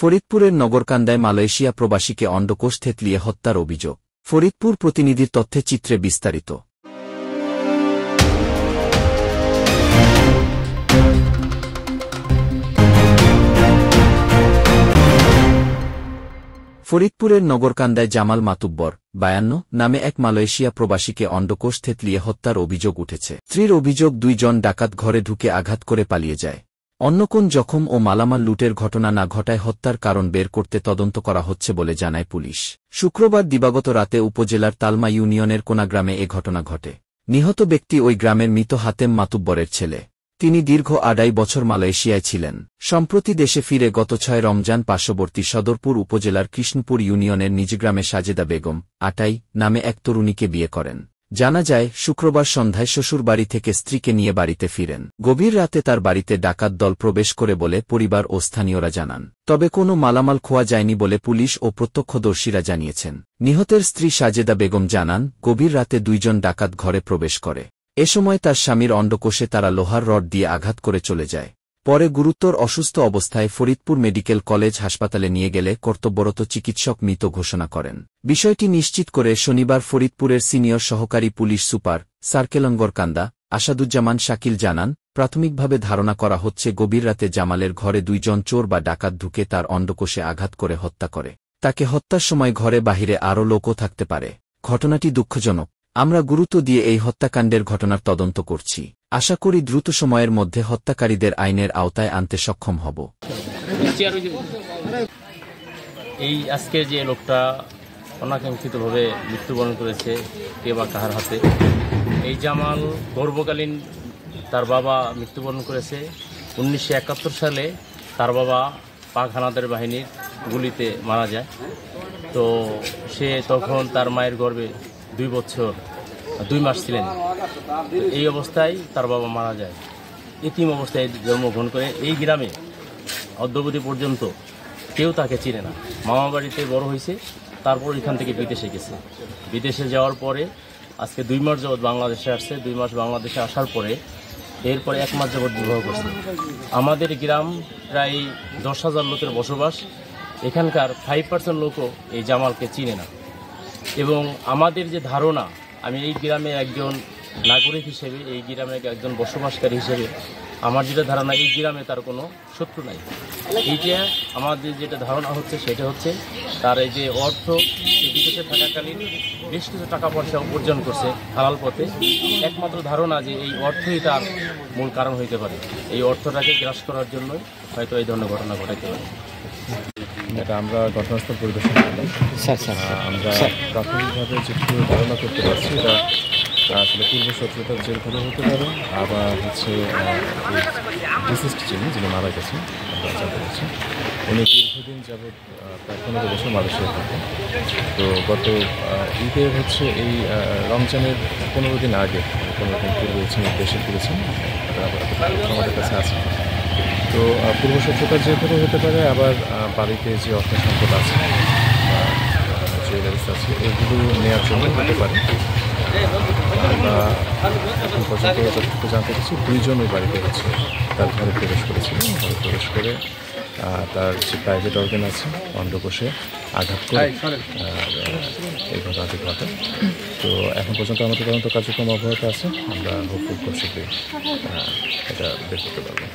ফরিদপুরের নগরকান্দায় মালয়েশিয়া প্রবাসীকে অন্ডকোষ থেতলিয়ে হত্যার অভিযোগ। ফরিদপুর প্রতিনিধির তথ্যে চিত্রে বিস্তারিত। ফরিদপুরের নগরকান্দায় জামাল মাতুব্বর 52 নামে এক মালয়েশিয়া প্রবাসীকে অন্ডকোষ থেতলিয়ে হত্যার অভিযোগ উঠেছে। স্ত্রীর অভিযোগ 2 জন ডাকাত ঘরে ঢুকে আঘাত করে পালিয়ে যায়। অন্য কোন জখম ও মালামাল লুটের ঘটনা না ঘটায় হত্যার কারণ বের করতে তদন্ত করা হচ্ছে বলে জানায় পুলিশ। শুক্রবার দিবাগত রাতে উপজেলার তালমা ইউনিয়নের কোনা গ্রামে এ ঘটনা ঘটে। নিহত ব্যক্তি ওই গ্রামের মৃত হাতেম মাতুব্বরের ছেলে। তিনি দীর্ঘ 2.5 বছর মালয়েশিয়ায় ছিলেন। সম্প্রতি দেশে ফিরে গত 6 রমজান পার্শ্ববর্তী সদরপুর উপজেলার কৃষ্ণপুর ইউনিয়নের নিজ গ্রামে সাজেদা বেগম 28 নামে এক তরুণীকে বিয়ে করেন। জানা যায়, শুক্রবার সন্ধ্যায় শ্বশুর বাড়ি থেকে স্ত্রীকে নিয়ে বাড়িতে ফিরেন। গভীর রাতে তার বাড়িতে ডাকাত দল প্রবেশ করে বলে পরিবার ও স্থানীয়রা জানান। তবে কোনো মালামাল খোয়া যায়নি বলে পুলিশ ও প্রত্যক্ষদর্শীরা জানিয়েছেন। নিহতের স্ত্রী সাজেদা বেগম জানান, গভীর রাতে 2 জন ডাকাত ঘরে প্রবেশ করে। এ সময় তার স্বামীর অন্ডকোষে তারা লোহার রড দিয়ে আঘাত করে চলে যায়। পরে গুরুতর অসুস্থ অবস্থায় ফরিদপুর মেডিকেল কলেজ হাসপাতালে নিয়ে গেলে কর্তব্যরত চিকিৎসক মৃত ঘোষণা করেন। বিষয়টি নিশ্চিত করে শনিবার ফরিদপুরের সিনিয়র সহকারী police super circle Nagarkanda Asaduzzaman Shakil জানান, প্রাথমিকভাবে ধারণা করা হচ্ছে গভীর রাতে জামালের ঘরে 2 জন চোর বা ডাকাত ঢুকে তার অন্ডকোষে আঘাত করে হত্যা করে। তাকে হত্যার সময় ঘরে বাহিরে আরও লোকও থাকতে পারে। ঘটনাটি দুঃখজনক। আমরা গুরুত্ব দিয়ে এই হত্যাকাণ্ডের ঘটনার তদন্ত করছি। আশা করি দ্রুত সময়ের মধ্যে হত্যাকারীদের আইনের আওতায় আনতে সক্ষম হব। এই আজকে যে লোকটা অনাকাঙ্ক্ষিতভাবে মৃত্যুবরণ করেছে কে বা কাহার হাতে, এই জামাল গর্ভকালীন তার বাবা মৃত্যুবরণ করেছে। 1971 সালে তার বাবা পাক হানাদার বাহিনীর গুলিতে মারা যায়। তো সে তখন তার মায়ের গর্ভে 2 বছর 2 মাস ছিলেন। এই অবস্থায় তার বাবা মারা যায়। এতিম অবস্থায় জন্মগ্রহণ করে এই গ্রামে অদ্যাবধি পর্যন্ত কেউ তাকে চিনে না। মামা বাড়িতে বড় হয়েছে, তারপর এখান থেকে বিদেশে গেছে। বিদেশে যাওয়ার পরে আজকে 2 মাস যাবৎ বাংলাদেশে আসছে। 2 মাস বাংলাদেশে আসার পরে এরপরে 1 মাস যাবৎ বিবাহ করছে। আমাদের গ্রাম প্রায় 10,000 লোকের বসবাস। এখানকার 5% লোকও এই জামালকে চিনে না। এবং আমাদের যে ধারণা, আমি এই গ্রামে একজন নাগরিক হিসেবে, এই গ্রামে একজন বসবাসকারী হিসেবে আমার যেটা ধারণা, এই গ্রামে তার কোনো শত্রু নাই। এইটা আমাদের যেটা ধারণা হচ্ছে সেটা হচ্ছে তার এই যে অর্থ, বিদেশে থাকাকালীন বেশ কিছু টাকা পয়সা উপার্জন করছে হালাল পথে। একমাত্র ধারণা যে এই অর্থই তার মূল কারণ হইতে পারে। এই অর্থটাকে গ্রাস করার জন্যই হয়তো এই ধরনের ঘটনা ঘটাইতে পারে। এটা আমরা ঘটনাস্থল পরিদর্শন করলাম। আমরা প্রাথমিকভাবে যেটুকু ধারণা করতে পারছি, এটা আসলে পূর্ব শত্রুতার জেল ধরে হতে পারে। আবার হচ্ছে ডিসিস্ট যিনি মারা গেছেন, আমরা জানতে পারছি উনি দীর্ঘদিন যাবৎ প্রায় 15 বছর মালয়েশিয়ায় থাকেন। তো গত ঈদের হচ্ছে এই রমজানের 15 দিন আগে, 15 দিন পূর্বে হচ্ছে দেশে ফিরেছেন, আমাদের কাছে আছে। তো পূর্ব শত্রুতার যে কোনো হতে পারে। আবার বাড়িতে যে অর্থ সম্পদ আছে, জুয়েলারিস আছে, এগুলো নেওয়ার জন্য হতে পারে। আমরা এখন পর্যন্ত যতটুকু জানতে পারছি, 2 জন ওই বাড়িতে হচ্ছে তার ঘরে প্রবেশ করেছিলেন। ঘরে প্রবেশ করে তার যে প্রাইভেট অর্গান আছে অন্ডকোষে আঘাত করে এই ঘটনাটি ঘটে। তো এখন পর্যন্ত আমাদের তদন্ত কার্যক্রম অব্যাহত আছে। আমরা খুব শীঘ্রই এটা বের করতে পারবো।